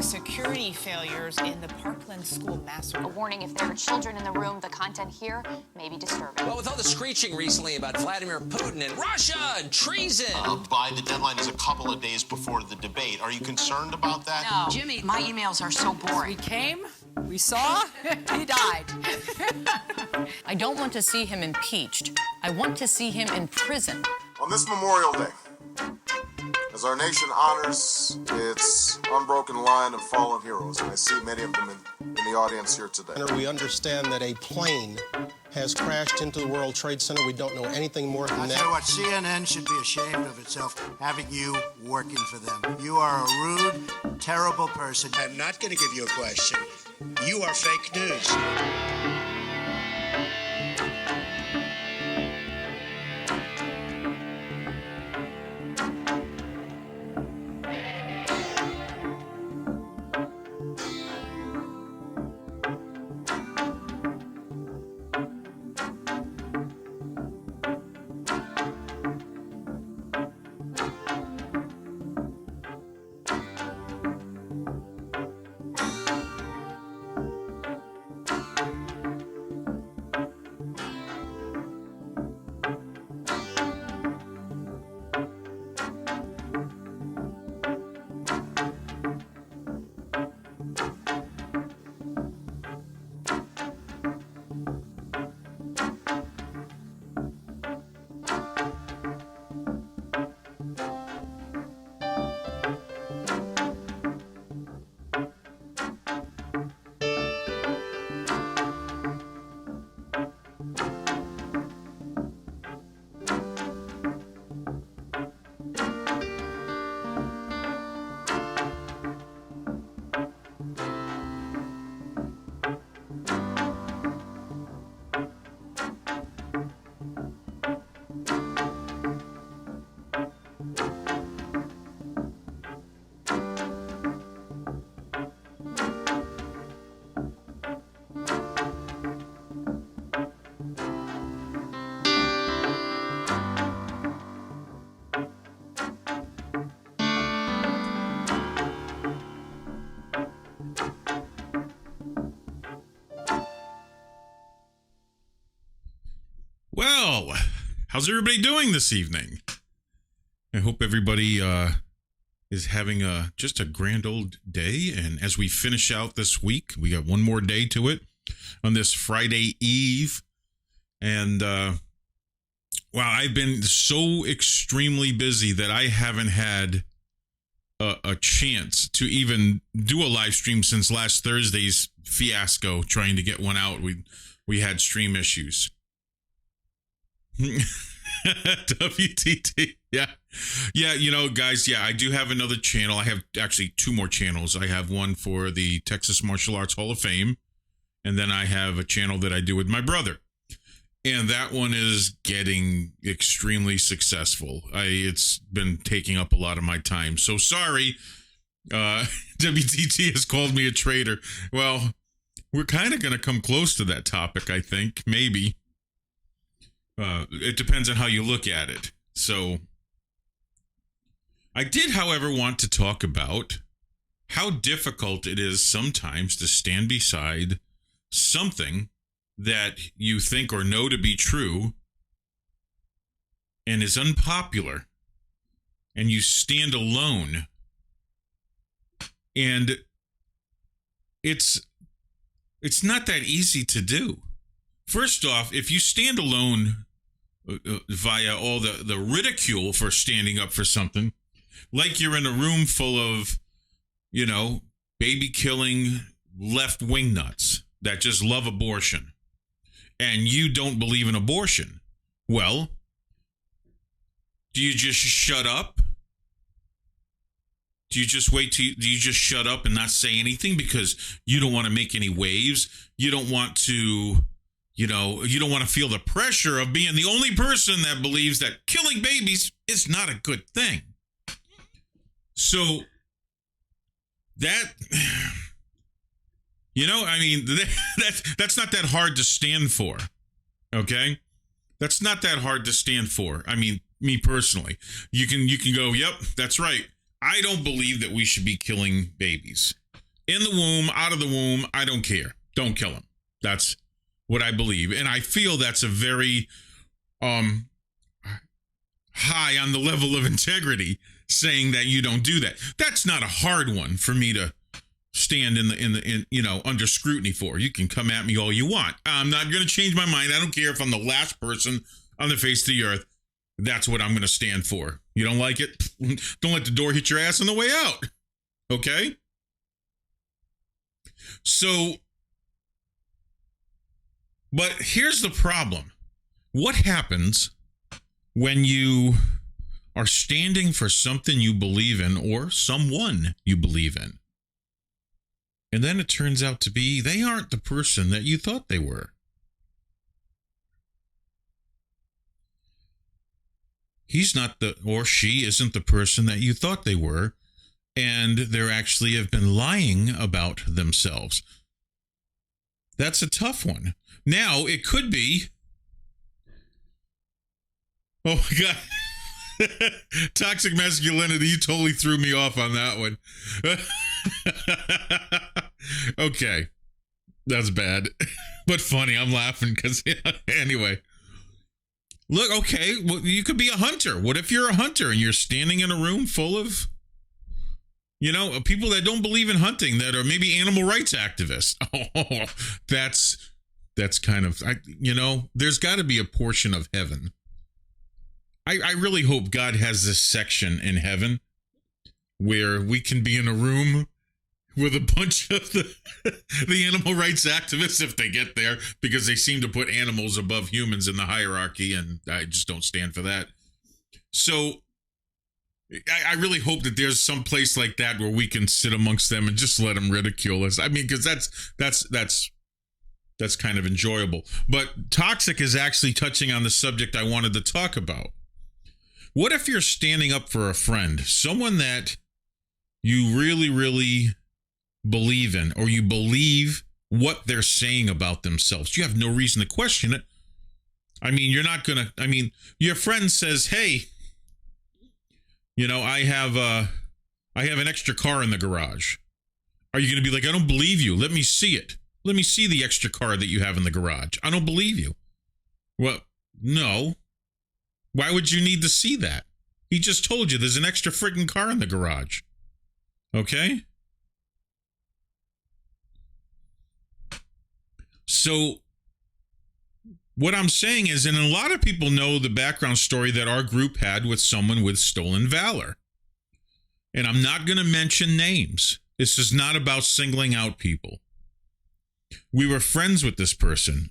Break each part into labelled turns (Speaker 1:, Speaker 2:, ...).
Speaker 1: security failures in the Parkland school massacre.
Speaker 2: A warning, if there are children in the room, the content here may be disturbing.
Speaker 3: Well, with all the screeching recently about Vladimir Putin and Russia and treason.
Speaker 4: The deadline is a couple of days before the debate. Are you concerned about that?
Speaker 5: No. Jimmy, my emails are so boring.
Speaker 6: We came, we saw, he died.
Speaker 7: I don't want to see him impeached. I want to see him in prison.
Speaker 8: On this Memorial Day, as our nation honors its unbroken line of fallen heroes, and I see many of them in the audience here today.
Speaker 9: We understand that a plane has crashed into the World Trade Center. We don't know anything more than that.
Speaker 10: I tell you what, CNN should be ashamed of itself having you working for them. You are a rude, terrible person.
Speaker 11: I'm not going to give you a question. You are fake news.
Speaker 12: Well, how's everybody doing this evening? I hope everybody is having just a grand old day. And as we finish out this week, we got one more day to it on this Friday Eve. And wow, I've been so extremely busy that I haven't had a chance to even do a live stream since last Thursday's fiasco trying to get one out. We had stream issues. WTT, yeah, you know, guys, yeah, I do have another channel. I have actually two more channels. I have one for the Texas Martial Arts Hall of Fame, and then I have a channel that I do with my brother, and that one is getting extremely successful. It's been taking up a lot of my time, so sorry. WTT has called me a traitor. Well, we're kind of going to come close to that topic, I think, maybe. It depends on how you look at it. So I did, however, want to talk about how difficult it is sometimes to stand beside something that you think or know to be true and is unpopular, and you stand alone. And it's not that easy to do. First off, if you stand alone via all the ridicule for standing up for something, like you're in a room full of, you know, baby killing left-wing nuts that just love abortion, and you don't believe in abortion, well, do you just shut up? Do you just do you just shut up and not say anything because you don't want to make any waves? You don't want to, you know, you don't want to feel the pressure of being the only person that believes that killing babies is not a good thing. So that, you know, I mean, that's not that hard to stand for. Okay? That's not that hard to stand for. I mean, me personally, you can go, yep, that's right. I don't believe that we should be killing babies. In the womb, out of the womb, I don't care. Don't kill him. That's what I believe. And I feel that's a very high on the level of integrity, saying that you don't do that. That's not a hard one for me to stand in under scrutiny for. You can come at me all you want. I'm not going to change my mind. I don't care if I'm the last person on the face of the earth. That's what I'm going to stand for. You don't like it? Don't let the door hit your ass on the way out. Okay? So, but here's the problem. What happens when you are standing for something you believe in or someone you believe in? And then it turns out to be they aren't the person that you thought they were. He's not or she isn't the person that you thought they were. And they actually have been lying about themselves. That's a tough one. Now, it could be. Oh, my God. Toxic masculinity, you totally threw me off on that one. Okay. That's bad. But funny. I'm laughing because, anyway. Look, okay. Well, you could be a hunter. What if you're a hunter and you're standing in a room full of, people that don't believe in hunting, that are maybe animal rights activists? Oh, that's kind of, there's got to be a portion of heaven. I really hope God has this section in heaven where we can be in a room with a bunch of the animal rights activists, if they get there, because they seem to put animals above humans in the hierarchy, and I just don't stand for that. So I really hope that there's some place like that where we can sit amongst them and just let them ridicule us. I mean, because that's kind of enjoyable. But toxic is actually touching on the subject I wanted to talk about. What if you're standing up for a friend, someone that you really, really believe in, or you believe what they're saying about themselves? You have no reason to question it. I mean, you're not going to, your friend says, hey, I have an extra car in the garage. Are you going to be like, I don't believe you. Let me see it. Let me see the extra car that you have in the garage. I don't believe you. Well, no. Why would you need to see that? He just told you there's an extra freaking car in the garage. Okay? So what I'm saying is, and a lot of people know the background story that our group had with someone with stolen valor. And I'm not going to mention names. This is not about singling out people. We were friends with this person.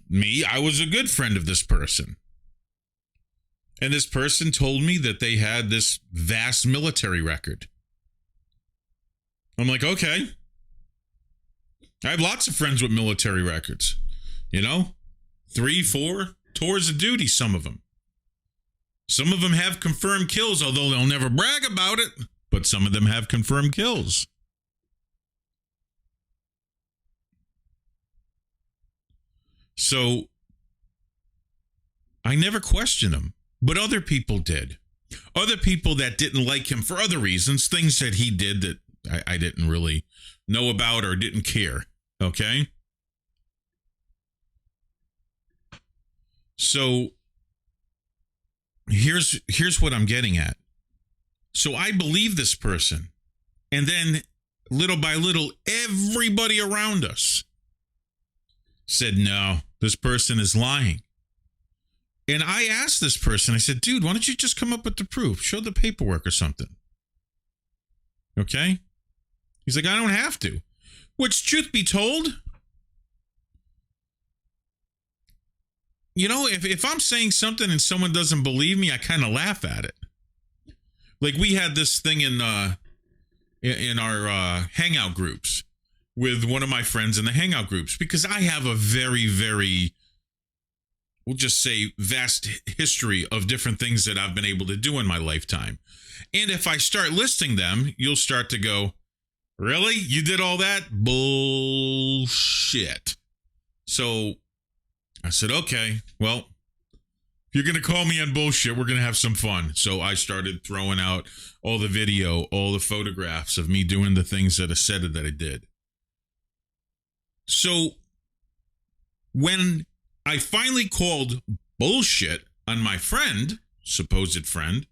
Speaker 12: I was a good friend of this person. And this person told me that they had this vast military record. I'm like, okay. I have lots of friends with military records. 3, 4 tours of duty, some of them. Some of them have confirmed kills, although they'll never brag about it. But some of them have confirmed kills. So I never questioned him, but other people did. Other people that didn't like him for other reasons, things that he did that I didn't really know about or didn't care. Okay? So here's what I'm getting at. So I believe this person, and then little by little, everybody around us said, no, this person is lying. And I asked this person, I said, dude, why don't you just come up with the proof? Show the paperwork or something. Okay? He's like, I don't have to. Which, truth be told, if I'm saying something and someone doesn't believe me, I kind of laugh at it. Like, we had this thing in our hangout groups with one of my friends in the hangout groups, because I have a very, very, we'll just say, vast history of different things that I've been able to do in my lifetime. And if I start listing them, you'll start to go, really? You did all that? Bullshit. So I said, okay, well, if you're going to call me on bullshit, we're going to have some fun. So I started throwing out all the video, all the photographs of me doing the things that I said that I did. So when I finally called bullshit on my friend, supposed friend,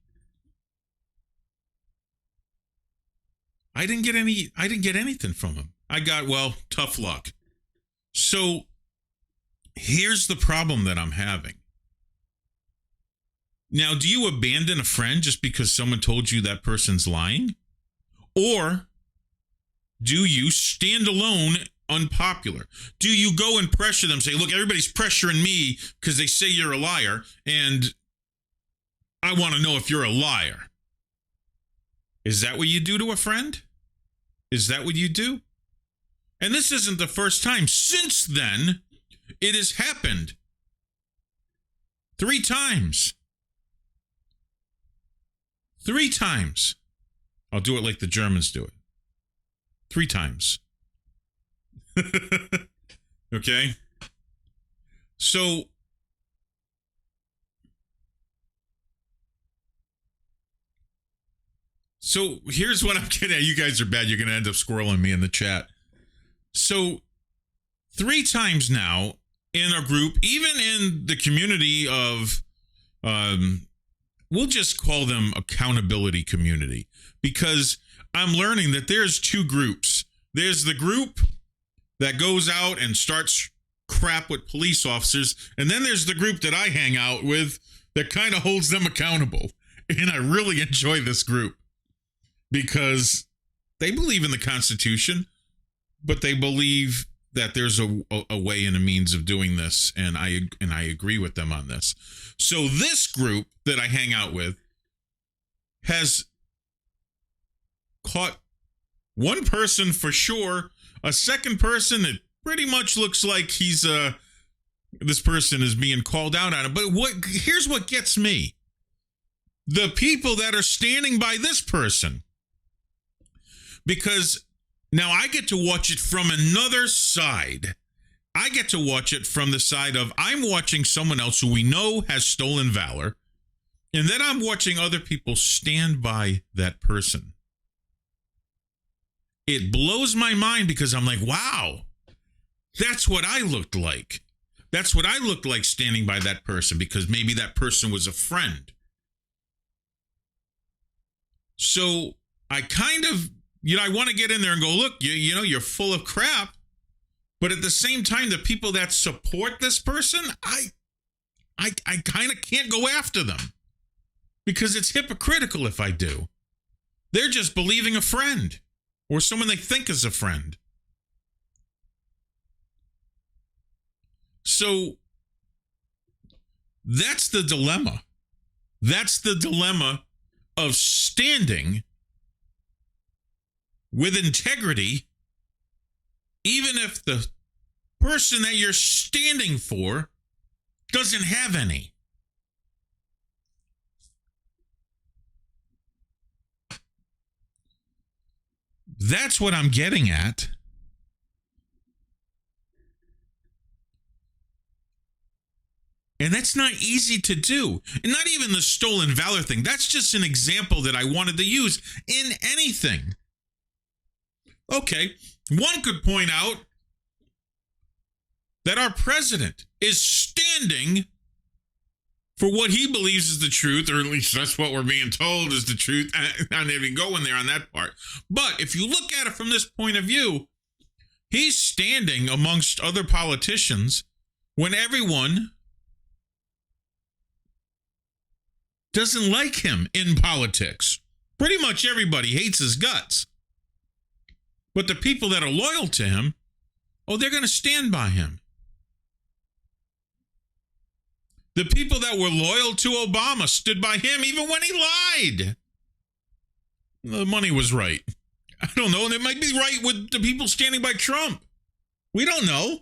Speaker 12: I didn't get anything from him. I got, well, tough luck. So here's the problem that I'm having. Now, do you abandon a friend just because someone told you that person's lying? Or do you stand alone, unpopular? Do you go and pressure them, say, look, everybody's pressuring me because they say you're a liar, and I want to know if you're a liar? Is that what you do to a friend? Is that what you do? And this isn't the first time. Since then, it has happened 3 times. 3 times. I'll do it like the Germans do it. 3 times. Okay? So here's what I'm getting at. You guys are bad. You're going to end up squirreling me in the chat. So 3 times now in a group, even in the community of, we'll just call them accountability community, because I'm learning that there's 2 groups. There's the group that goes out and starts crap with police officers, and then there's the group that I hang out with that kind of holds them accountable. And I really enjoy this group because they believe in the Constitution, but they believe that there's a way and a means of doing this, and I agree with them on this. So this group that I hang out with has caught one person for sure, a second person that pretty much looks like he's this person is being called out on it. But here's what gets me. The people that are standing by this person, because now I get to watch it from another side. I get to watch it from the side of I'm watching someone else who we know has stolen valor, and then I'm watching other people stand by that person. It blows my mind because I'm like, wow, that's what I looked like. That's what I looked like standing by that person, because maybe that person was a friend. So I kind of, I want to get in there and go, look, you're full of crap. But at the same time, the people that support this person, I kind of can't go after them because it's hypocritical if I do. They're just believing a friend or someone they think is a friend. So that's the dilemma. That's the dilemma of standing with integrity, even if the person that you're standing for doesn't have any. That's what I'm getting at. And that's not easy to do. And not even the stolen valor thing. That's just an example that I wanted to use in anything. Okay, one could point out that our president is standing for what he believes is the truth, or at least that's what we're being told is the truth. I'm not even going there on that part. But if you look at it from this point of view, he's standing amongst other politicians when everyone doesn't like him in politics. Pretty much everybody hates his guts. But the people that are loyal to him, they're going to stand by him. The people that were loyal to Obama stood by him even when he lied. The money was right. I don't know. And it might be right with the people standing by Trump. We don't know.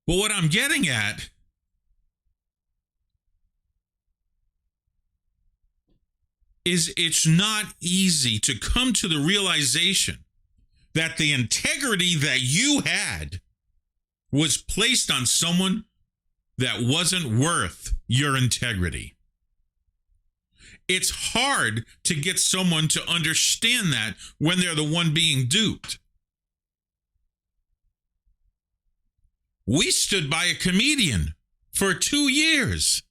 Speaker 12: But what I'm getting at is it's not easy to come to the realization that the integrity that you had was placed on someone that wasn't worth your integrity. It's hard to get someone to understand that when they're the one being duped. We stood by a comedian for 2 years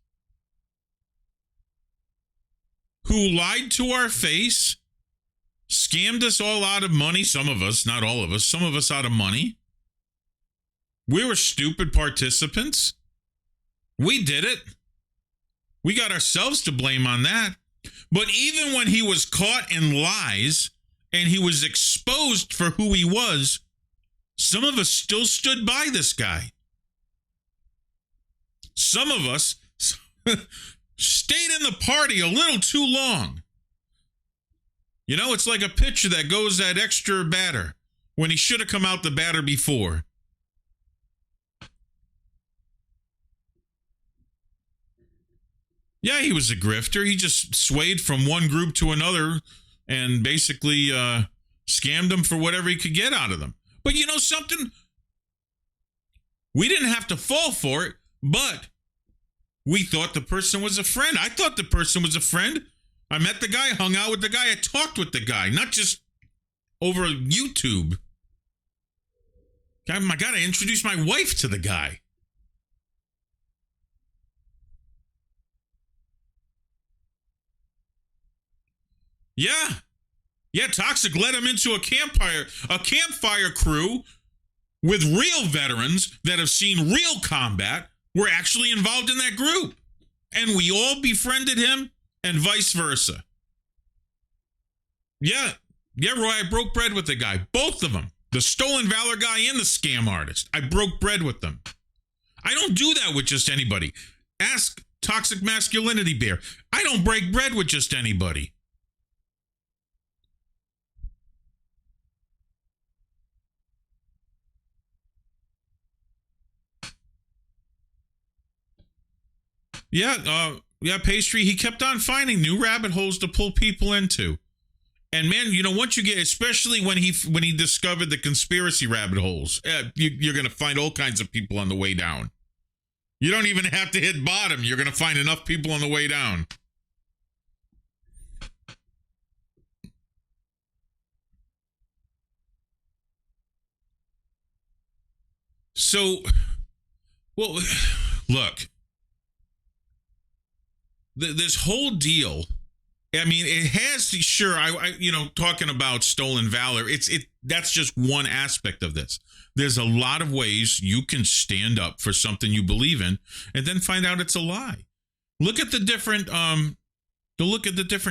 Speaker 12: who lied to our face, scammed us all out of money. Some of us, not all of us, some of us out of money. We were stupid participants. We did it. We got ourselves to blame on that. But even when he was caught in lies and he was exposed for who he was, some of us still stood by this guy. Some of us stayed in the party a little too long. You know, it's like a pitcher that goes that extra batter when he should have come out the batter before. Yeah, he was a grifter. He just swayed from one group to another and basically scammed them for whatever he could get out of them. But you know something? We didn't have to fall for it, but we thought the person was a friend. I thought the person was a friend. I met the guy, hung out with the guy, I talked with the guy, not just over YouTube. Oh my God, I introduced my wife to the guy. Yeah, Toxic led him into a campfire crew with real veterans that have seen real combat were actually involved in that group. And we all befriended him and vice versa. Yeah, Roy, I broke bread with the guy. Both of them. The stolen valor guy and the scam artist. I broke bread with them. I don't do that with just anybody. Ask Toxic Masculinity Bear. I don't break bread with just anybody. Yeah, Pastry, he kept on finding new rabbit holes to pull people into. And man, you know, once you get, especially when he discovered the conspiracy rabbit holes, you're going to find all kinds of people on the way down. You don't even have to hit bottom. You're going to find enough people on the way down. So, well, look. This whole deal, I mean, it has to, sure, I talking about stolen valor, that's just one aspect of this. There's a lot of ways you can stand up for something you believe in and then find out it's a lie. Look at the different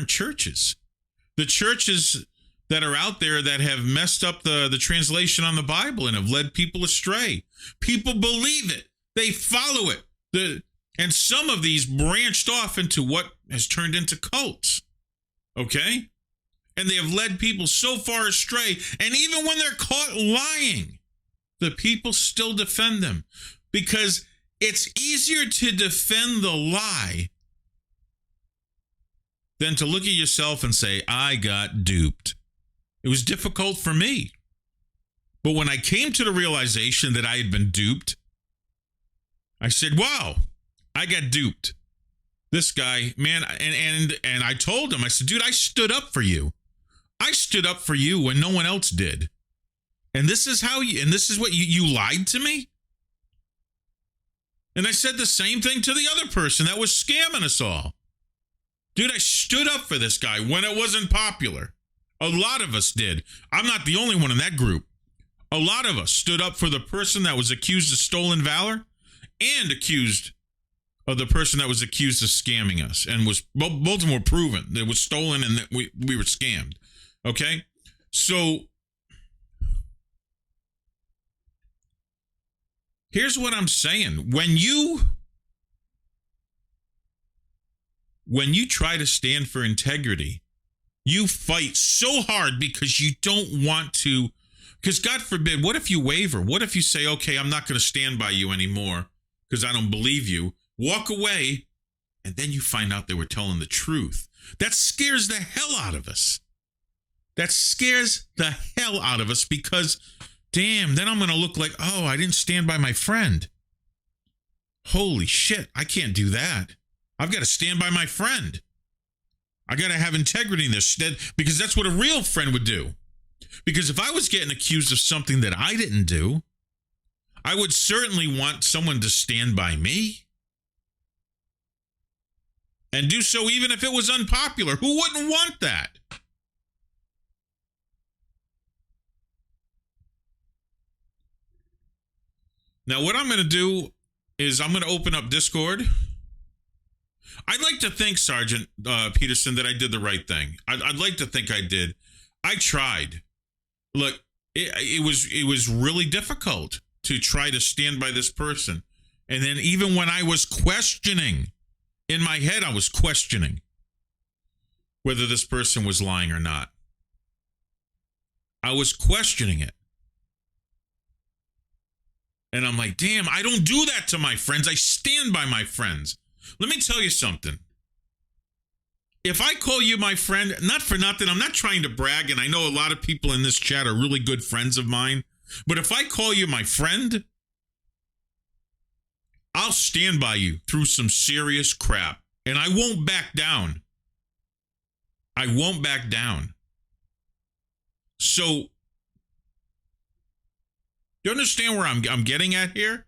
Speaker 12: churches. The churches that are out there that have messed up the translation on the Bible and have led people astray. People believe it. They follow it. And some of these branched off into what has turned into cults, okay? And they have led people so far astray, and even when they're caught lying, the people still defend them because it's easier to defend the lie than to look at yourself and say, I got duped. It was difficult for me. But when I came to the realization that I had been duped, I said, wow. I got duped. This guy, man, and I told him, I said, dude, I stood up for you. I stood up for you when no one else did. And this is what you lied to me? And I said the same thing to the other person that was scamming us all. Dude, I stood up for this guy when it wasn't popular. A lot of us did. I'm not the only one in that group. A lot of us stood up for the person that was accused of stolen valor and accused of the person that was accused of scamming us, and was both of them were proven that it was stolen and that we were scammed. Okay, so here's what I'm saying: when you try to stand for integrity, you fight so hard because you don't want to. Because God forbid, what if you waver? What if you say, "Okay, I'm not going to stand by you anymore because I don't believe you." Walk away, and then you find out they were telling the truth. That scares the hell out of us. That scares the hell out of us because, damn, then I'm going to look like, oh, I didn't stand by my friend. Holy shit, I can't do that. I've got to stand by my friend. I got to have integrity in this, because that's what a real friend would do. Because if I was getting accused of something that I didn't do, I would certainly want someone to stand by me and do so even if it was unpopular. Who wouldn't want that? Now, what I'm going to do is I'm going to open up Discord. I'd like to think, Sergeant Peterson, that I did the right thing. I'd like to think I did. I tried. Look, it was really difficult to try to stand by this person. And then even when I was questioning, in my head, I was questioning whether this person was lying or not. I was questioning it. And I'm like, damn, I don't do that to my friends. I stand by my friends. Let me tell you something. If I call you my friend, not for nothing, I'm not trying to brag, and I know a lot of people in this chat are really good friends of mine, but if I call you my friend, I'll stand by you through some serious crap, and I won't back down. I won't back down. So, you understand where I'm getting at here?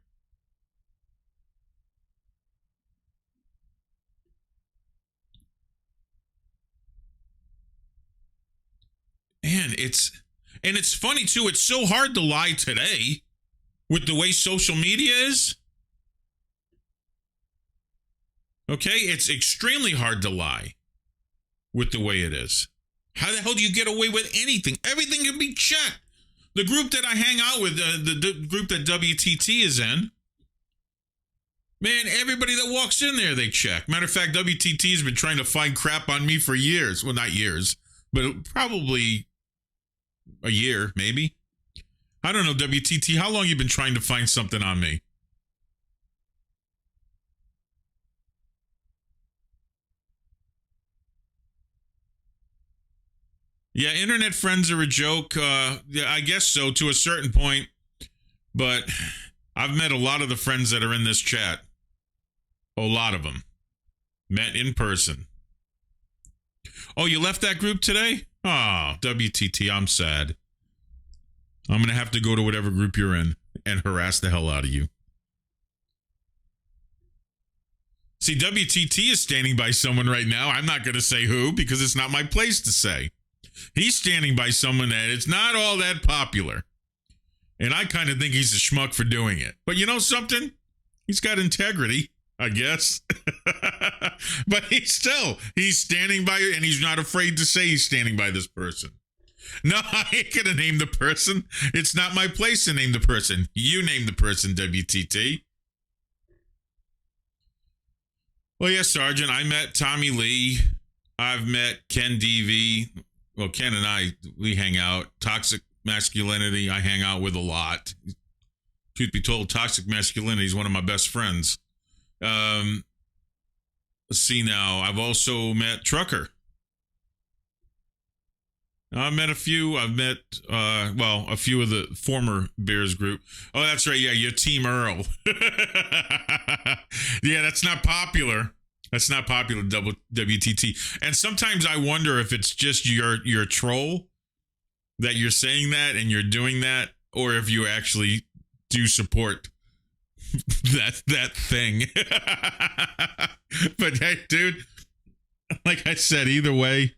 Speaker 12: And it's funny too. It's so hard to lie today with the way social media is. Okay, it's extremely hard to lie with the way it is. How the hell do you get away with anything? Everything can be checked. The group that I hang out with, the group that WTT is in, man, everybody that walks in there, they check. Matter of fact, WTT has been trying to find crap on me for years. Well, not years, but probably a year, maybe. I don't know, WTT, how long you been trying to find something on me? Yeah, internet friends are a joke. Yeah, I guess so to a certain point. But I've met a lot of the friends that are in this chat. A lot of them. Met in person. Oh, you left that group today? Oh, WTT, I'm sad. I'm going to have to go to whatever group you're in and harass the hell out of you. See, WTT is standing by someone right now. I'm not going to say who because it's not my place to say. He's standing by someone that it's not all that popular. And I kind of think he's a schmuck for doing it. But you know something? He's got integrity, I guess. But he's standing by it, and he's not afraid to say he's standing by this person. No, I ain't going to name the person. It's not my place to name the person. You name the person, WTT. Well, yes, Sergeant, I met Tommy Lee. I've met Ken Deavy. Well, Ken and I, we hang out. Toxic masculinity, I hang out with a lot. Truth be told, toxic masculinity is one of my best friends. Let's see now. I've also met Trucker. I've met a few. I've met, a few of the former Bears group. Oh, that's right. Yeah, you're Team Earl. Yeah, that's not popular. That's not popular, WTT. And sometimes I wonder if it's just your troll that you're saying that and you're doing that, or if you actually do support that thing. But hey, dude, like I said, either way,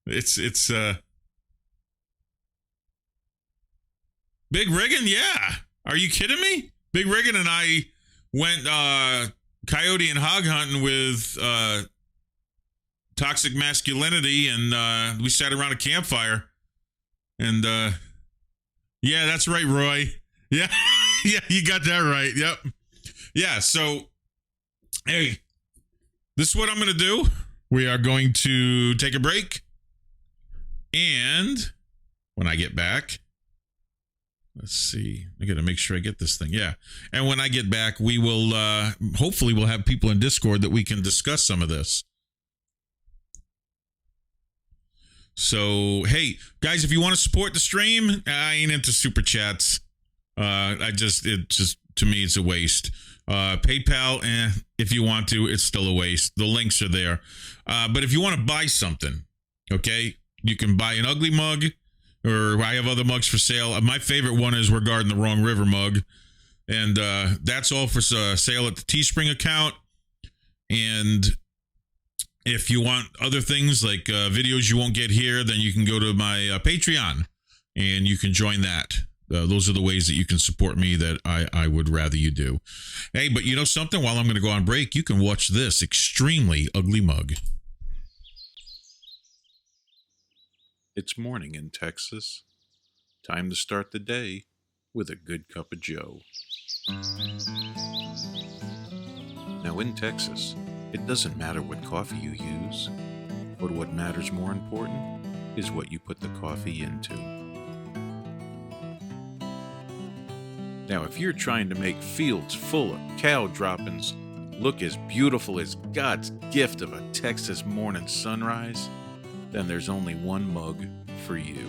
Speaker 12: it's Big Riggin, yeah. Are you kidding me? Big Riggin and I went coyote and hog hunting with toxic masculinity, and we sat around a campfire. And yeah, that's right, Roy. Yeah, yeah, you got that right. Yep. Yeah, so hey, this is what I'm going to do. We are going to take a break. And when I get back, let's see. I got to make sure I get this thing. Yeah. And when I get back, we will, hopefully we'll have people in Discord that we can discuss some of this. So, hey, guys, if you want to support the stream, I ain't into super chats. To me, it's a waste. PayPal, if you want to, it's still a waste. The links are there. But if you want to buy something, okay, you can buy an ugly mug, or I have other mugs for sale. My favorite one is Regarding the Wrong River mug. And that's all for sale at the Teespring account. And if you want other things like videos you won't get here, then you can go to my Patreon and you can join that. Those are the ways that you can support me that I would rather you do. Hey, but you know something? While I'm going to go on break, you can watch this extremely ugly mug. It's morning in Texas. Time to start the day with a good cup of Joe. Now in Texas, it doesn't matter what coffee you use, but what matters more important is what you put the coffee into. Now if you're trying to make fields full of cow droppings look as beautiful as God's gift of a Texas morning sunrise, then there's only one mug for you.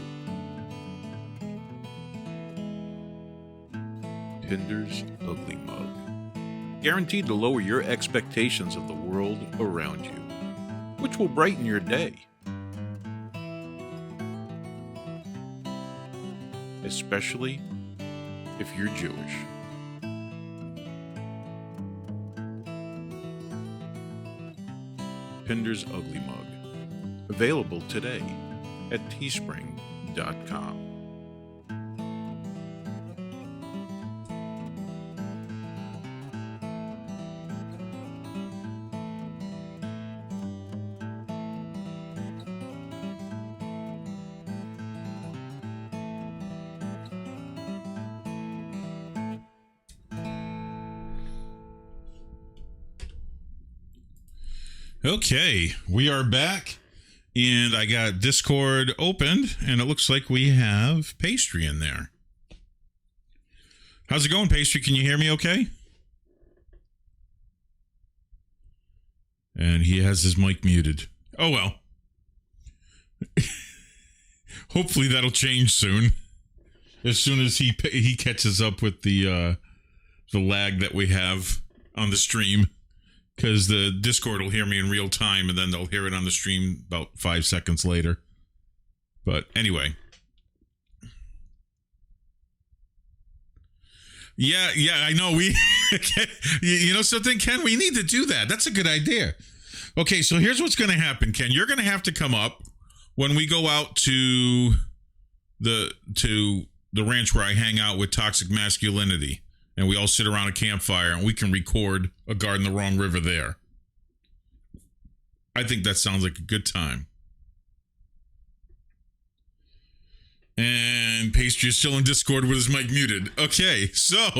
Speaker 12: Pinder's Ugly Mug. Guaranteed to lower your expectations of the world around you, which will brighten your day. Especially if you're Jewish. Pinder's Ugly Mug. Available today at teespring.com. Okay, we are back, and I got Discord opened, and it looks like we have Pastry in there. How's it going, Pastry? Can you hear me okay? And he has his mic muted. Oh, well. Hopefully that'll change soon. As soon as he catches up with the lag that we have on the stream. Because the Discord will hear me in real time, and then they'll hear it on the stream about 5 seconds later. But anyway. Yeah, I know. You know something, Ken? We need to do that. That's a good idea. Okay, so here's what's going to happen, Ken. You're going to have to come up when we go out to the ranch where I hang out with Toxic Masculinity. And we all sit around a campfire and we can record a Garden the Wrong River there. I think that sounds like a good time. And Pastry is still in Discord with his mic muted. Okay, so.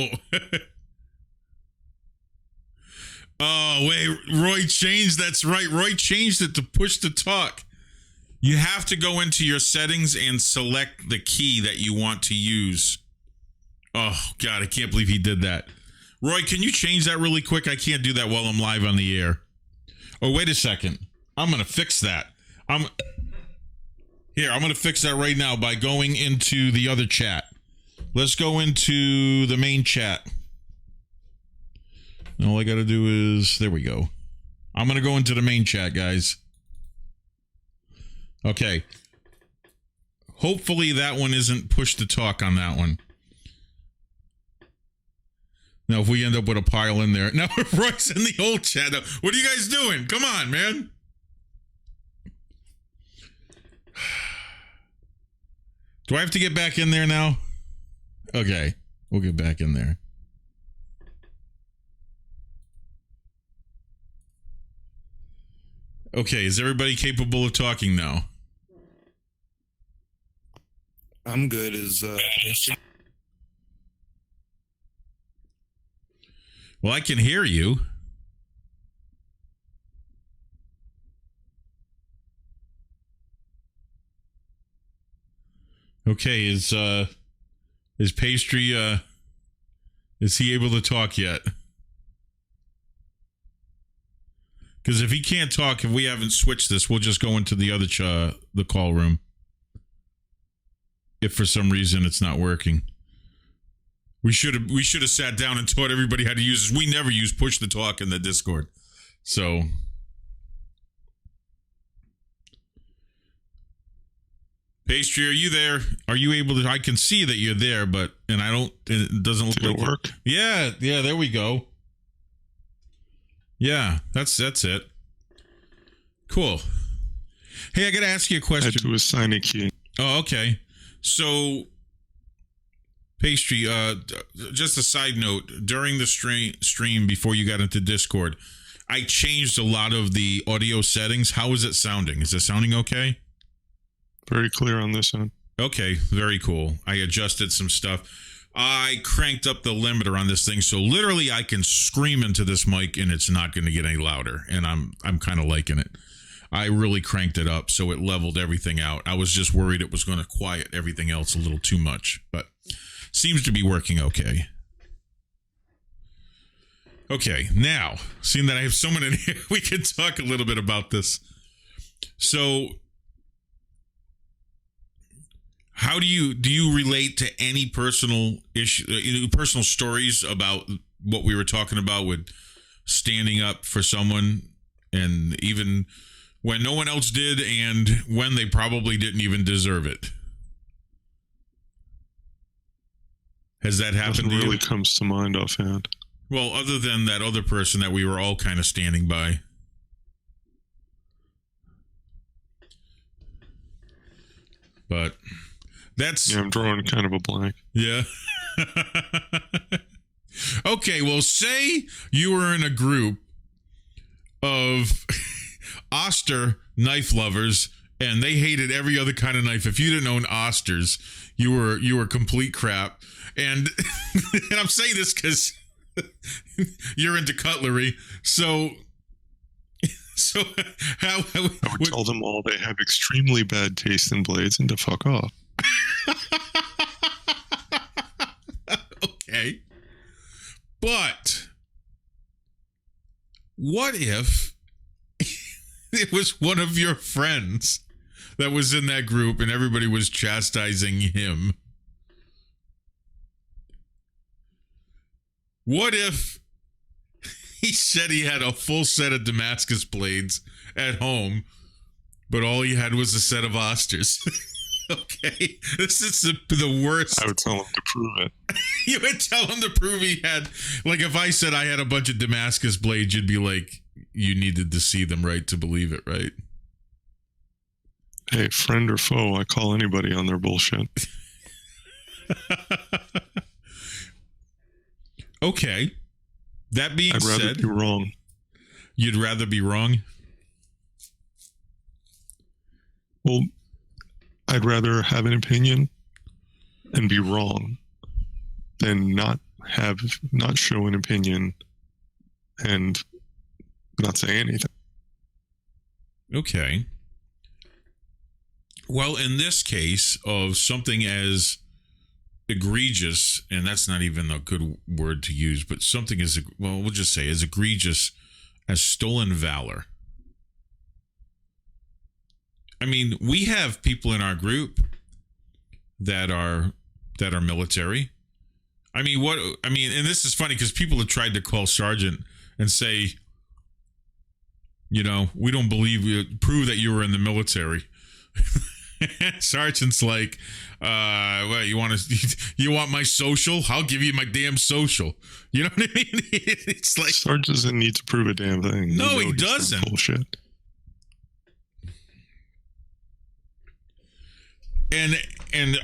Speaker 12: Oh, wait, Roy changed. That's right. Roy changed it to push to talk. You have to go into your settings and select the key that you want to use. Oh, God, I can't believe he did that. Roy, can you change that really quick? I can't do that while I'm live on the air. Oh, wait a second. I'm going to fix that. I'm going to fix that right now by going into the other chat. Let's go into the main chat. And all I got to do is, there we go. I'm going to go into the main chat, guys. Okay. Hopefully that one isn't push to talk on that one. Now, if we end up with a pile in there. Now, Roy's in the old chat. What are you guys doing? Come on, man. Do I have to get back in there now? Okay. We'll get back in there. Okay. Is everybody capable of talking now?
Speaker 13: I'm good as
Speaker 12: Well, I can hear you. Okay, is Pastry is he able to talk yet? Because if he can't talk, if we haven't switched this, we'll just go into the other the call room. If for some reason it's not working. We should have sat down and taught everybody how to use this. We never use push to talk in the Discord. So Pastry, are you there? Are you able to? I can see that you're there, but it doesn't look like
Speaker 13: it work.
Speaker 12: Yeah, there we go. Yeah, that's it. Cool. Hey, I got to ask you a question.
Speaker 13: I had to assign a key.
Speaker 12: Oh, okay. So, Pastry, just a side note, during the stream before you got into Discord, I changed a lot of the audio settings. How is it sounding? Is it sounding okay?
Speaker 13: Very clear on this end.
Speaker 12: Okay, very cool. I adjusted some stuff. I cranked up the limiter on this thing, so literally I can scream into this mic and it's not going to get any louder, and I'm kind of liking it. I really cranked it up so it leveled everything out. I was just worried it was going to quiet everything else a little too much, but seems to be working okay. Okay, now, seeing that I have someone in here, we can talk a little bit about this. So, how do you relate to any personal issue, personal stories about what we were talking about with standing up for someone, and even when no one else did, and when they probably didn't even deserve it? Has that happened to you?
Speaker 13: Nothing really comes to mind offhand.
Speaker 12: Well, other than that other person that we were all kind of standing by. But that's...
Speaker 13: Yeah, I'm drawing kind of a blank.
Speaker 12: Yeah. Okay, well, say you were in a group of Oster knife lovers, and they hated every other kind of knife. If you didn't own Osters, you were complete crap. And, and I'm saying this because you're into cutlery. So how
Speaker 13: I would tell them all they have extremely bad taste in blades and to fuck off.
Speaker 12: Okay. But what if it was one of your friends that was in that group and everybody was chastising him? What if he said he had a full set of Damascus blades at home, but all he had was a set of Osters? Okay, this is the worst.
Speaker 13: I would tell him to prove it.
Speaker 12: You would tell him to prove he had, like, if I said I had a bunch of Damascus blades, you'd be like, you needed to see them, right, to believe it, right?
Speaker 13: Hey, friend or foe, I call anybody on their bullshit.
Speaker 12: Okay. That being said,
Speaker 13: I'd rather be wrong.
Speaker 12: You'd rather be wrong?
Speaker 13: Well, I'd rather have an opinion and be wrong than not show an opinion and not say anything.
Speaker 12: Okay. Well, in this case of something as egregious, and that's not even a good word to use, but something as, well, we'll just say as egregious as stolen valor. I mean, we have people in our group that are military. I mean, and this is funny because people have tried to call Sergeant and say, you know, we don't believe you, prove that you were in the military. Sergeant's like, well, you want my social? I'll give you my damn social. You know what I mean? It's like
Speaker 13: Sergeant doesn't need to prove a damn thing.
Speaker 12: No, he doesn't.
Speaker 13: Bullshit.
Speaker 12: And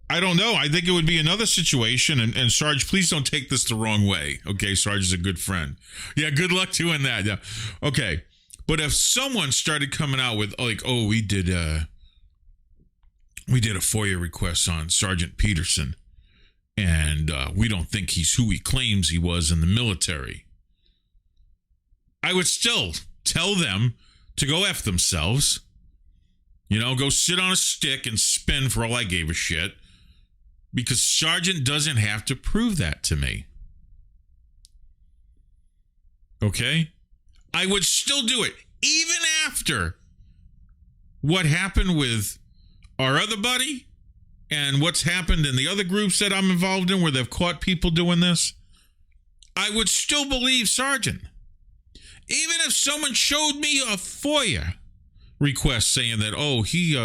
Speaker 12: I don't know. I think it would be another situation. And Sarge, please don't take this the wrong way. Okay, Sarge is a good friend. Yeah, good luck doing that. Yeah. Okay. But if someone started coming out with like, oh, we did a FOIA request on Sergeant Peterson, and we don't think he's who he claims he was in the military, I would still tell them to go F themselves. You know, go sit on a stick and spin for all I gave a shit. Because Sergeant doesn't have to prove that to me. Okay? I would still do it. Even after what happened with our other buddy and what's happened in the other groups that I'm involved in where they've caught people doing this, I would still believe Sergeant. Even if someone showed me a FOIA request saying that, oh, he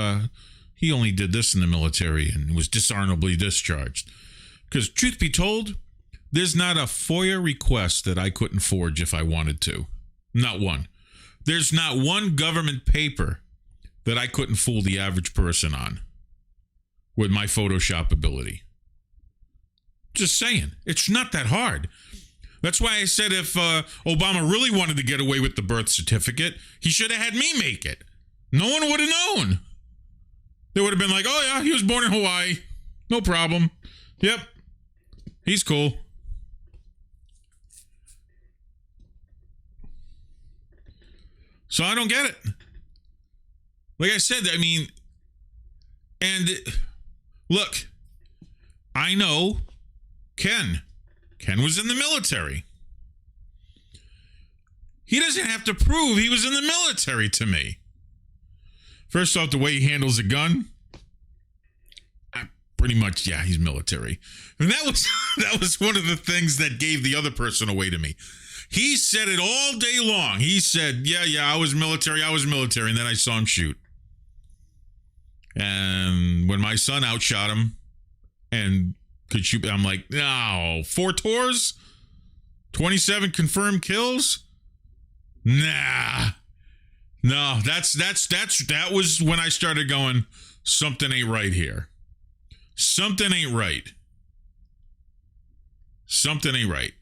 Speaker 12: only did this in the military and was dishonorably discharged. Because truth be told, there's not a FOIA request that I couldn't forge if I wanted to. Not one. There's not one government paper that I couldn't fool the average person on with my Photoshop ability. Just saying. It's not that hard. That's why I said if Obama really wanted to get away with the birth certificate, he should have had me make it. No one would have known. They would have been like, oh, yeah, he was born in Hawaii. No problem. Yep. He's cool. So I don't get it. Like I said, I mean, and look, I know Ken. Ken was in the military. He doesn't have to prove he was in the military to me. First off, the way he handles a gun, pretty much, yeah, he's military. And that was one of the things that gave the other person away to me. He said it all day long. He said, yeah, I was military. And then I saw him shoot. And when my son outshot him and could shoot, I'm like, no, 4 tours? 27 confirmed kills? Nah. No, that was when I started going, something ain't right here. Something ain't right. Something ain't right.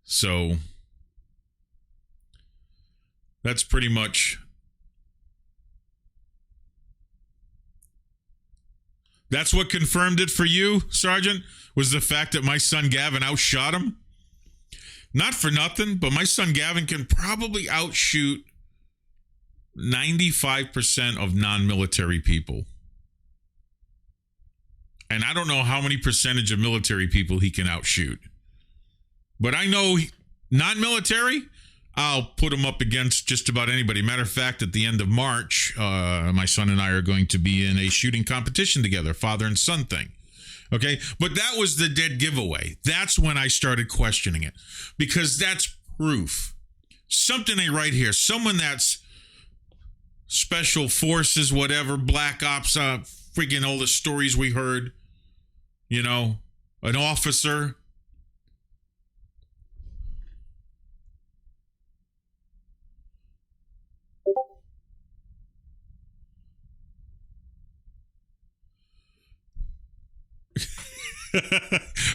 Speaker 12: So that's pretty much, that's what confirmed it for you, Sergeant, was the fact that my son Gavin outshot him. Not for nothing, but my son Gavin can probably outshoot 95% of non-military people. And I don't know how many percentage of military people he can outshoot. But I know non-military, I'll put him up against just about anybody. Matter of fact, at the end of March, my son and I are going to be in a shooting competition together, father and son thing. Okay? But that was the dead giveaway. That's when I started questioning it. Because that's proof. Something ain't right here. Someone that's special forces, whatever, black ops, freaking all the stories we heard, you know, an officer.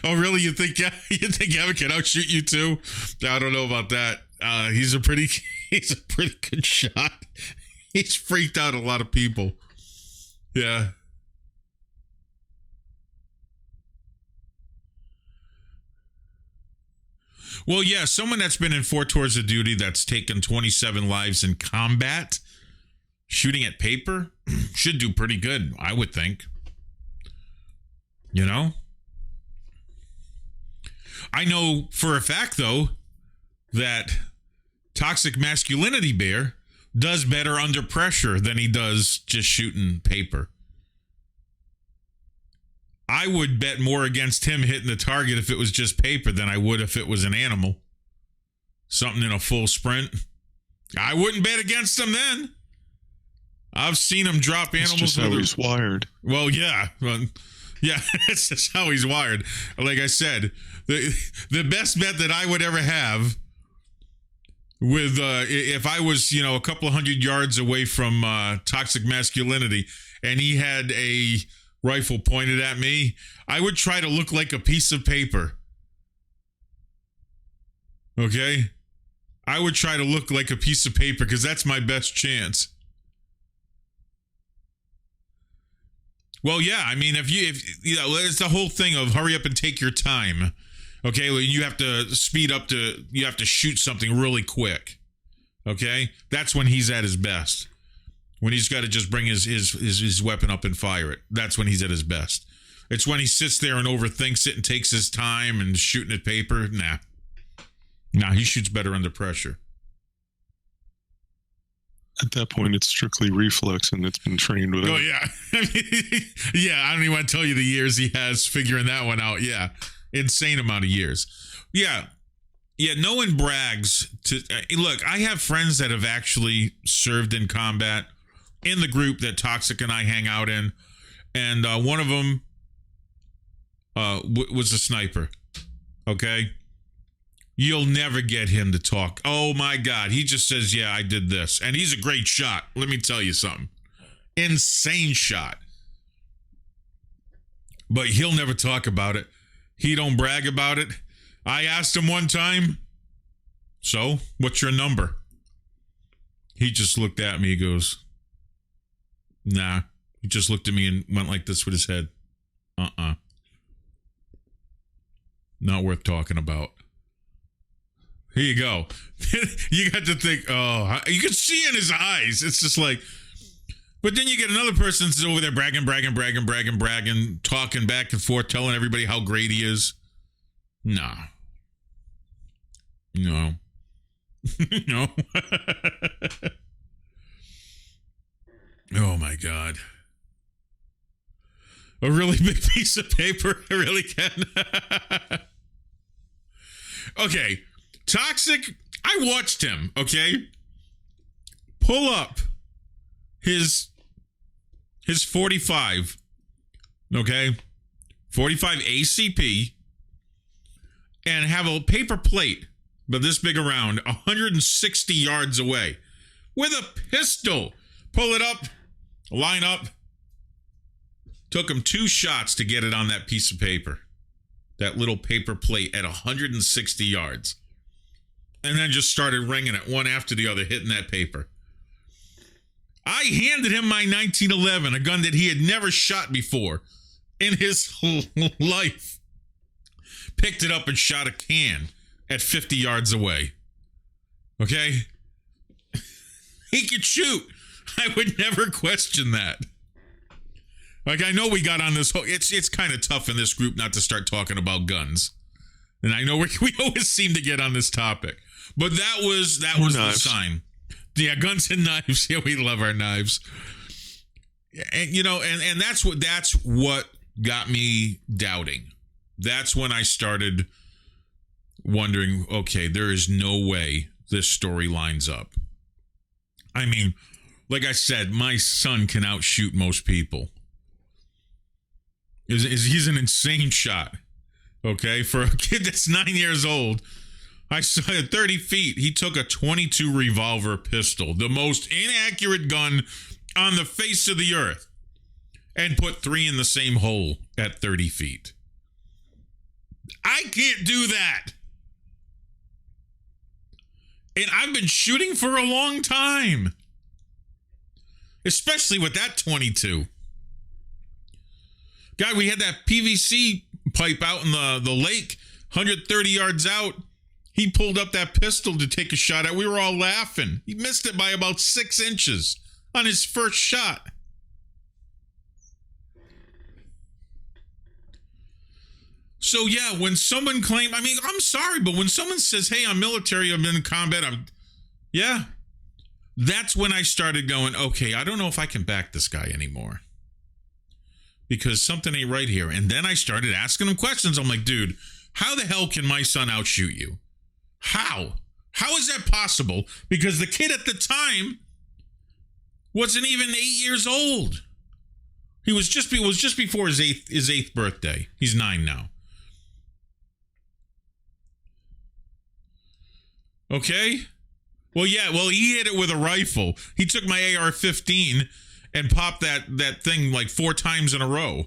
Speaker 12: Oh, really? You think Gavin can outshoot you too? I don't know about that. He's a pretty good shot. He's freaked out a lot of people. Yeah. Well, yeah, someone that's been in 4 tours of duty that's taken 27 lives in combat, shooting at paper, should do pretty good, I would think. You know? I know for a fact, though, that Toxic Masculinity Bear does better under pressure than he does just shooting paper. I would bet more against him hitting the target if it was just paper than I would if it was an animal. Something in a full sprint. I wouldn't bet against him then. I've seen him drop animals.
Speaker 13: That's just how he's wired.
Speaker 12: Well, yeah. Yeah, that's just how he's wired. Like I said, the best bet that I would ever have with if I was, a couple of 100 yards away from Toxic Masculinity and he had a rifle pointed at me, I would try to look like a piece of paper. Okay? I would try to look like a piece of paper because that's my best chance. Well, yeah, I mean, if it's the whole thing of hurry up and take your time. Okay, well, you have to speed up you have to shoot something really quick. Okay, that's when he's at his best. When he's got to just bring his weapon up and fire it. That's when he's at his best. It's when he sits there and overthinks it and takes his time and shooting at paper. Nah, he shoots better under pressure.
Speaker 13: At that point, it's strictly reflex, and it's been trained with it.
Speaker 12: Oh, yeah. Yeah, I don't even want to tell you the years he has figuring that one out. Yeah, insane amount of years. Yeah, no one brags to... Look, I have friends that have actually served in combat in the group that Toxic and I hang out in, and one of them was a sniper, okay? You'll never get him to talk. Oh, my God. He just says, yeah, I did this. And he's a great shot. Let me tell you something. Insane shot. But he'll never talk about it. He don't brag about it. I asked him one time, so what's your number? He just looked at me. He goes, nah. He just looked at me and went like this with his head. Not worth talking about. Here you go. You got to think, you can see in his eyes. It's just like, but then you get another person that's over there bragging, talking back and forth, telling everybody how great he is. No. No. Oh, my God. A really big piece of paper. I really can. Okay. Toxic, I watched him, okay, pull up his 45, okay, 45 ACP, and have a paper plate, but this big around, 160 yards away, with a pistol. Pull it up, line up. Took him 2 shots to get it on that piece of paper, that little paper plate at 160 yards. And then just started ringing it one after the other, hitting that paper. I handed him my 1911, a gun that he had never shot before in his life. Picked it up and shot a can at 50 yards away. Okay? He could shoot. I would never question that. Like, I know we got on this whole... It's kind of tough in this group not to start talking about guns. And I know we always seem to get on this topic. But that was the sign. Yeah, guns and knives. Yeah, we love our knives. And and that's what got me doubting. That's when I started wondering, okay, there is no way this story lines up. I mean, like I said, my son can outshoot most people. He's an insane shot. Okay, for a kid that's 9 years old. I saw at 30 feet, he took a .22 revolver pistol, the most inaccurate gun on the face of the earth, and put 3 in the same hole at 30 feet. I can't do that. And I've been shooting for a long time, especially with that .22. God, we had that PVC pipe out in the lake, 130 yards out. He pulled up that pistol to take a shot at. We were all laughing. He missed it by about 6 inches on his first shot. So, yeah, when someone claims, I'm sorry, but when someone says, hey, I'm military, I'm in combat, that's when I started going, okay, I don't know if I can back this guy anymore. Because something ain't right here. And then I started asking him questions. I'm like, dude, how the hell can my son outshoot you? How? How is that possible? Because the kid at the time wasn't even 8 years old. It was just before his eighth birthday. He's 9 now. Okay? Well, yeah, he hit it with a rifle. He took my AR-15 and popped that thing like 4 times in a row.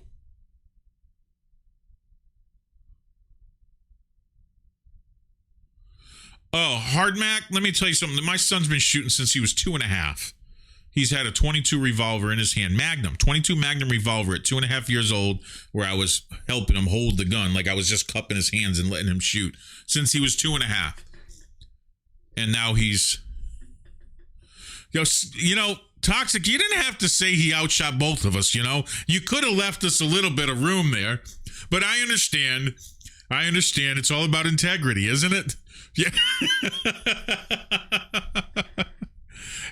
Speaker 12: Oh, Hard Mac, let me tell you something. My son's been shooting since he was 2.5. He's had a .22 revolver in his hand. Magnum, .22 Magnum revolver at 2.5 years old, where I was helping him hold the gun. Like I was just cupping his hands and letting him shoot since he was 2.5. And now he's... Toxic, you didn't have to say he outshot both of us, You could have left us a little bit of room there. But I understand. It's all about integrity, isn't it? Yeah.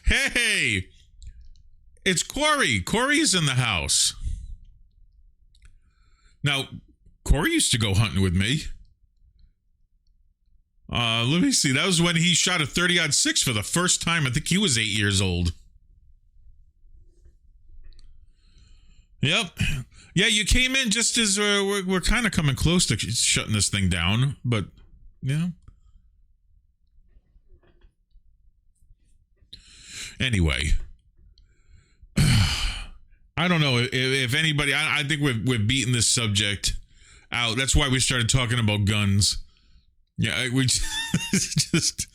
Speaker 12: Hey, it's Corey. Corey's in the house. Now, Corey used to go hunting with me. Let me see. That was when he shot a 30-06 for the first time. I think he was 8 years old. Yep. Yeah, you came in just as we're kind of coming close to shutting this thing down, but yeah. Anyway, I don't know if anybody. I think we've beaten this subject out. That's why we started talking about guns. Yeah, we just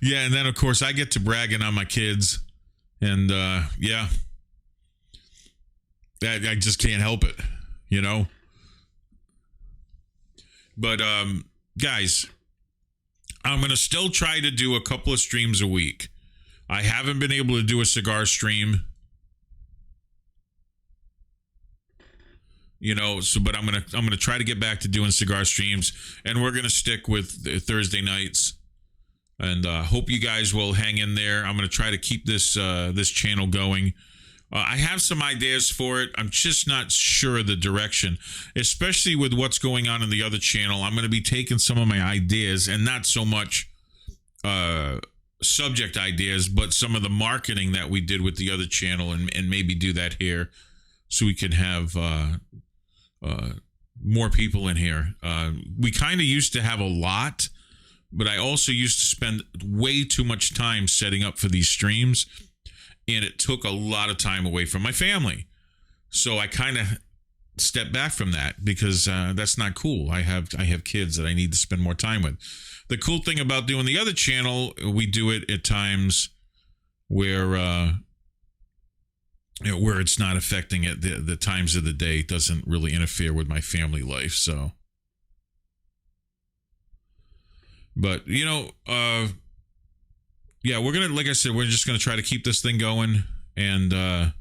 Speaker 12: yeah, and then of course I get to bragging on my kids, and yeah. I just can't help it, you know. But guys, I'm gonna still try to do a couple of streams a week. I haven't been able to do a cigar stream, you know. So, but I'm gonna try to get back to doing cigar streams, and we're gonna stick with Thursday nights. And hope you guys will hang in there. I'm gonna try to keep this this channel going. I have some ideas for it. I'm just not sure of the direction, especially with what's going on in the other channel. I'm going to be taking some of my ideas, and not so much subject ideas, but some of the marketing that we did with the other channel, and maybe do that here so we can have more people in here. We kind of used to have a lot, but I also used to spend way too much time setting up for these streams. And it took a lot of time away from my family. So I kind of stepped back from that because that's not cool. I have kids that I need to spend more time with. The cool thing about doing the other channel, we do it at times where where it's not affecting it. The times of the day doesn't really interfere with my family life. So, but you know, yeah, we're going to, like I said, we're just going to try to keep this thing going. And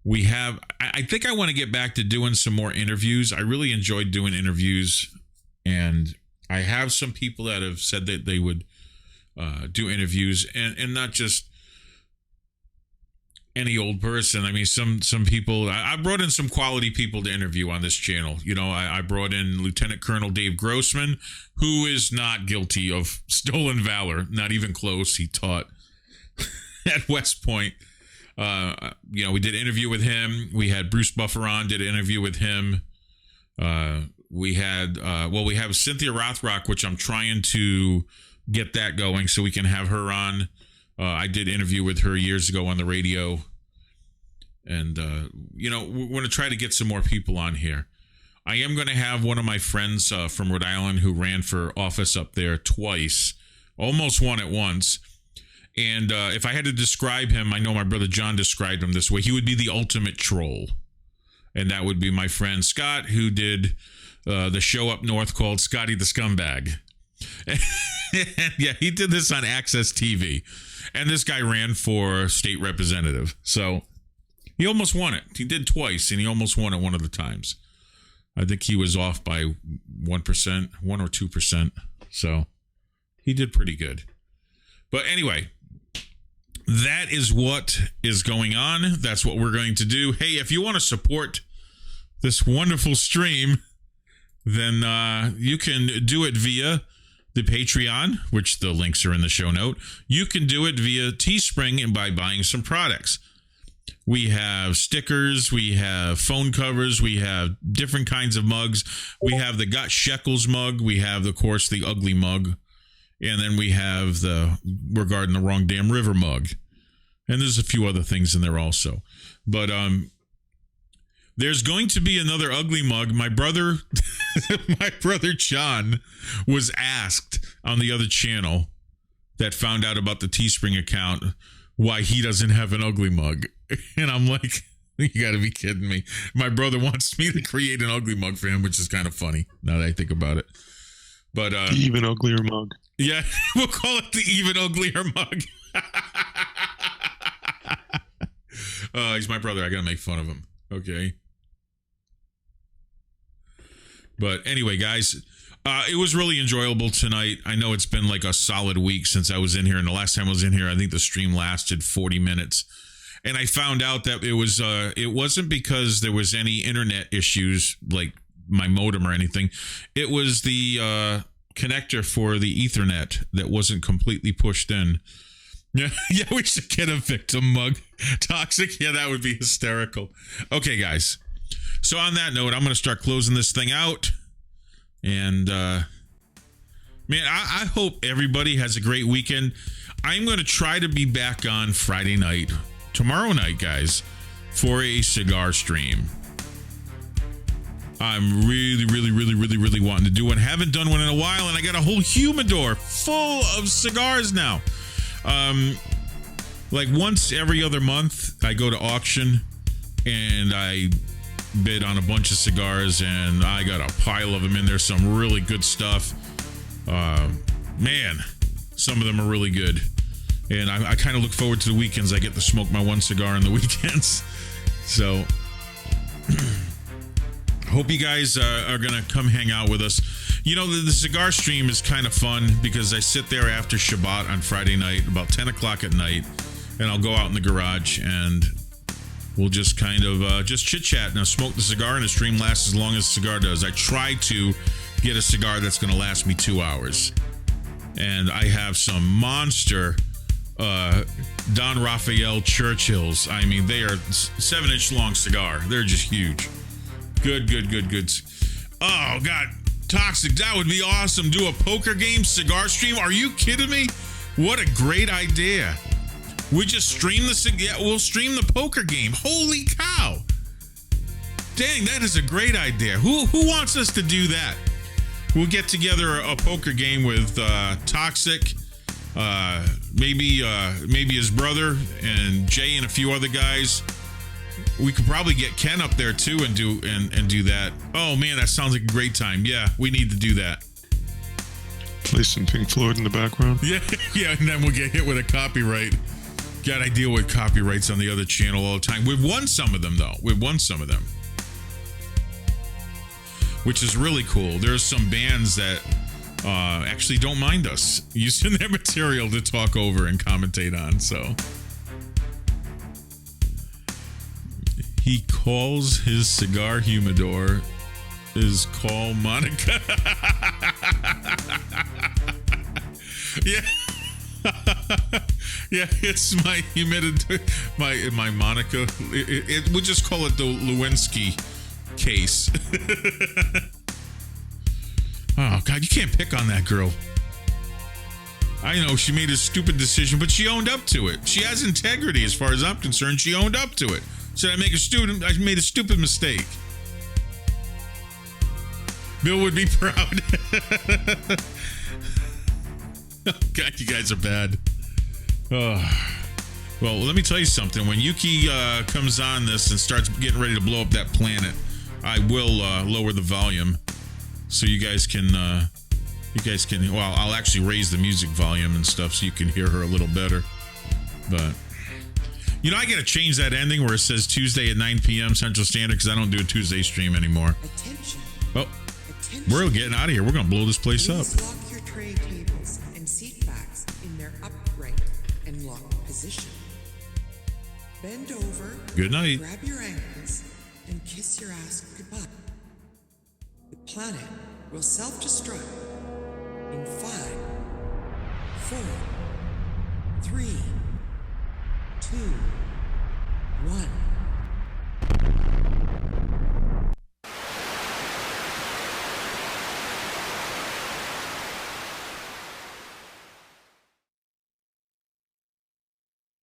Speaker 12: we have, I think I want to get back to doing some more interviews. I really enjoyed doing interviews. And I have some people that have said that they would do interviews, and not just any old person. I mean, some people, I brought in some quality people to interview on this channel. You know, I brought in Lieutenant Colonel Dave Grossman, who is not guilty of stolen valor, not even close. He taught at West Point. You know, we did an interview with him. We had Bruce Buffer on, did an interview with him. We had, we have Cynthia Rothrock, which I'm trying to get that going so we can have her on. I did an interview with her years ago on the radio. And, you know, we're going to try to get some more people on here. I am going to have one of my friends from Rhode Island who ran for office up there twice, almost won it once. And if I had to describe him, I know my brother John described him this way. He would be the ultimate troll. And that would be my friend Scott, who did the show up north called Scotty the Scumbag. Yeah, he did this on Access TV. And this guy ran for state representative. So he almost won it. He did twice, and he almost won it one of the times. I think he was off by 1%, 1 or 2%. So he did pretty good. But anyway, that is what is going on. That's what we're going to do. Hey, if you want to support this wonderful stream, then you can do it via the Patreon, which the links are in the show note. You can do it via Teespring and by buying some products. We have stickers, we have phone covers, we have different kinds of mugs. We have the Got Shekels mug, we have, of course, the ugly mug, and then we have the We're Guarding the Wrong Damn River mug. And there's a few other things in there also. But there's going to be another ugly mug. My brother John was asked on the other channel that found out about the Teespring account why he doesn't have an ugly mug. And I'm like, you got to be kidding me. My brother wants me to create an ugly mug for him, which is kind of funny now that I think about it. But
Speaker 13: the even uglier mug.
Speaker 12: Yeah, we'll call it the even uglier mug. He's my brother. I got to make fun of him. Okay. But anyway, guys, It was really enjoyable tonight. I know it's been like a solid week since I was in here, and the last time I was in here, I think the stream lasted 40 minutes. And I found out that it wasn't because there was any internet issues, like my modem or anything. It was the connector for the Ethernet that wasn't completely pushed in. Yeah, we should get a victim mug. Toxic, yeah, that would be hysterical. Okay, guys. So on that note, I'm going to start closing this thing out. And, man, I hope everybody has a great weekend. I'm going to try to be back on Friday night, tomorrow night, guys, for a cigar stream. I'm really wanting to do one. Haven't done one in a while, and I got a whole humidor full of cigars now. Like once every other month, I go to auction, and I bid on a bunch of cigars, and I got a pile of them in there. Some really good stuff. Man, some of them are really good. And I kind of look forward to the weekends. I get to smoke my one cigar on the weekends. So, hope you guys are going to come hang out with us. You know, the cigar stream is kind of fun because I sit there after Shabbat on Friday night, about 10 o'clock at night, and I'll go out in the garage and we'll just kind of just chit-chat and I'll smoke the cigar, and the stream lasts as long as the cigar does. I try to get a cigar that's going to last me 2 hours. And I have some monster Don Raphael Churchills. I mean, they are 7-inch long cigar. They're just huge. Good. Oh, God. Toxic, that would be awesome. Do a poker game cigar stream? Are you kidding me? What a great idea. We just stream we'll stream the poker game. Holy cow. Dang, that is a great idea. Who wants us to do that? We'll get together a poker game with Toxic, maybe his brother and Jay and a few other guys. We could probably get Ken up there too and do that. Oh man, that sounds like a great time. Yeah, we need to do that.
Speaker 13: Play some Pink Floyd in the background.
Speaker 12: Yeah, and then we'll get hit with a copyright. God, I deal with copyrights on the other channel all the time. We've won some of them, though. Which is really cool. There's some bands that actually don't mind us using their material to talk over and commentate on, so. He calls his cigar humidor is call Monica. Yeah. Yeah, it's my my Monica. We'll just call it the Lewinsky case. Oh God, you can't pick on that girl. I know she made a stupid decision, but she owned up to it. She has integrity, as far as I'm concerned. She owned up to it. Said I made a stupid mistake. Bill would be proud. Oh God, you guys are bad. Oh. Well, let me tell you something. When Yuki comes on this and starts getting ready to blow up that planet, I will lower the volume so you guys can. Well, I'll actually raise the music volume and stuff so you can hear her a little better. But you know, I got to change that ending where it says Tuesday at 9 p.m. Central Standard because I don't do a Tuesday stream anymore.
Speaker 14: Attention.
Speaker 12: Oh, we're getting out of here. We're gonna blow this place up.
Speaker 14: Lock your tray tables and seat backs in their upright and locked position. Bend over.
Speaker 12: Good night.
Speaker 14: Grab your ankles and kiss your ass goodbye. The planet will self-destruct in 5, 4, 3, 2.